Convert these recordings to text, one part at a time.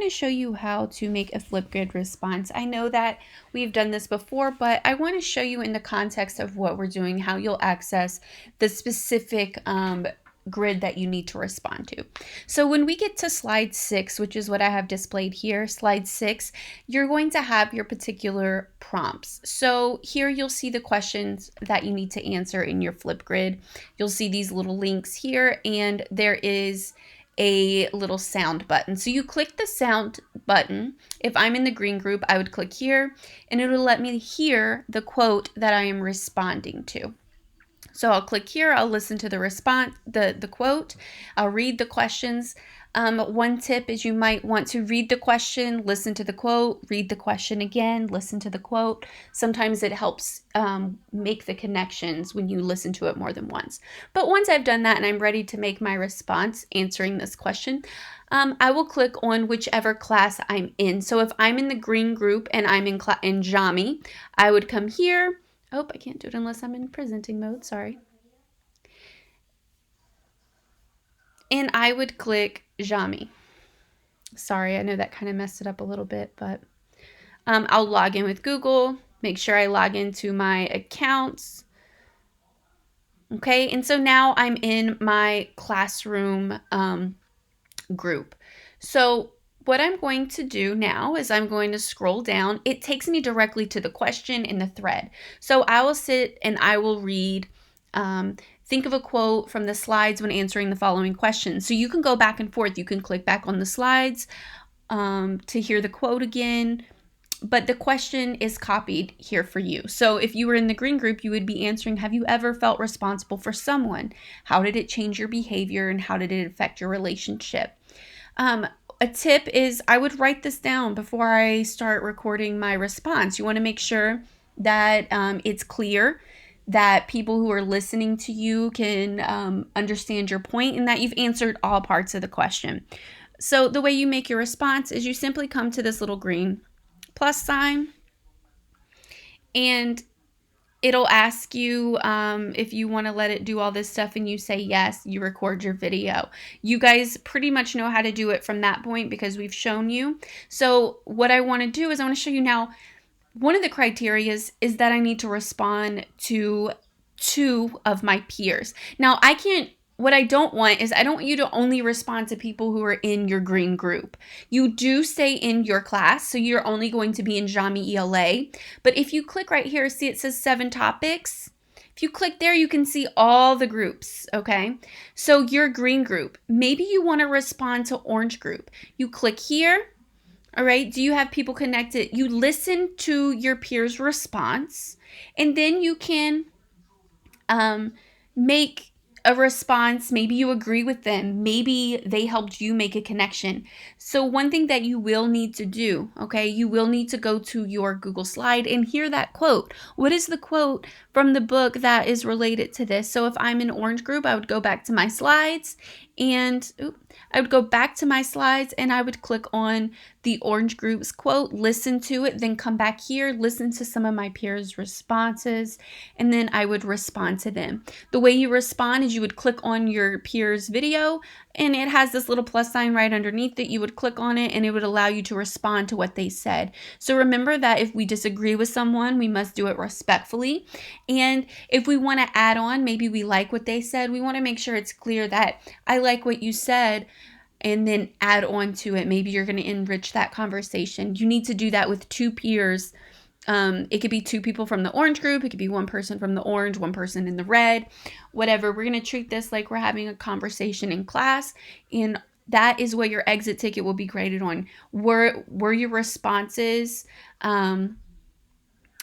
I'm going to show you how to make a FlipGrid response. I know that we've done this before, but I want to show you in the context of what we're doing, how you'll access the specific grid that you need to respond to. So when we get to slide 6, which is what I have displayed here, slide 6, you're going to have your particular prompts. So here you'll see the questions that you need to answer in your FlipGrid. You'll see these little links here, and there is a little sound button. So you click the sound button. If I'm in the green group, I would click here and it'll let me hear the quote that I am responding to. So I'll click here, I'll listen to the response, the quote, I'll read the questions. One tip is you might want to read the question, listen to the quote, read the question again, listen to the quote. Sometimes it helps make the connections when you listen to it more than once. But once I've done that and I'm ready to make my response answering this question, I will click on whichever class I'm in. So if I'm in the green group and I'm in Jami, I would come here. Oh, I can't do it unless I'm in presenting mode, sorry. And I would click Jami. Sorry, I know that kind of messed it up a little bit, but I'll log in with Google, make sure I log into my accounts. Okay, and so now I'm in my classroom group. So what I'm going to do now is I'm going to scroll down. It takes me directly to the question in the thread. So I will sit and I will read, think of a quote from the slides when answering the following questions. So you can go back and forth. You can click back on the slides to hear the quote again, but the question is copied here for you. So if you were in the green group, you would be answering, have you ever felt responsible for someone? How did it change your behavior and how did it affect your relationship? A tip is I would write this down before I start recording my response. You want to make sure that it's clear, that people who are listening to you can understand your point and that you've answered all parts of the question. So the way you make your response is you simply come to this little green plus sign and it'll ask you if you want to let it do all this stuff and you say yes, you record your video. You guys pretty much know how to do it from that point because we've shown you. So what I want to do is I want to show you now, one of the criteria is that I need to respond to 2 of my peers. Now what I don't want is I don't want you to only respond to people who are in your green group. You do stay in your class, so you're only going to be in Jami ELA. But if you click right here, see it says 7 topics. If you click there, you can see all the groups, okay? So your green group, maybe you want to respond to orange group. You click here, all right? Do you have people connected? You listen to your peers' response, and then you can make a response. Maybe you agree with them. Maybe they helped you make a connection. So one thing that you will need to do, okay, you will need to go to your Google slide and hear that quote. What is the quote from the book that is related to this? So if I'm in orange group, I would go back to my slides and I would go back to my slides and I would click on the orange group's quote, listen to it, then come back here, listen to some of my peers' responses, and then I would respond to them. The way you respond is you would click on your peers' video and it has this little plus sign right underneath it. You would click on it and it would allow you to respond to what they said. So remember that if we disagree with someone, we must do it respectfully. And if we want to add on, maybe we like what they said, we want to make sure it's clear that I like what you said, and then add on to it. Maybe you're going to enrich that conversation. You need to do that with 2 peers. It could be 2 people from the orange group. It could be 1 person from the orange, 1 person in the red, whatever. We're going to treat this like we're having a conversation in class, and that is what your exit ticket will be graded on. Were your responses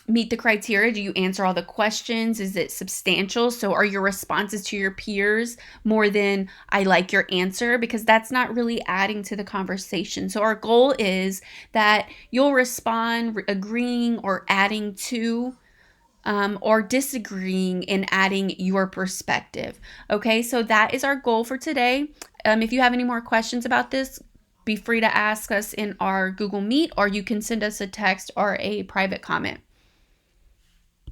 meet the criteria? Do you answer all the questions? Is it substantial? So are your responses to your peers more than I like your answer? Because that's not really adding to the conversation. So our goal is that you'll respond agreeing or adding to or disagreeing and adding your perspective. Okay, so that is our goal for today. If you have any more questions about this, be free to ask us in our Google Meet, or you can send us a text or a private comment.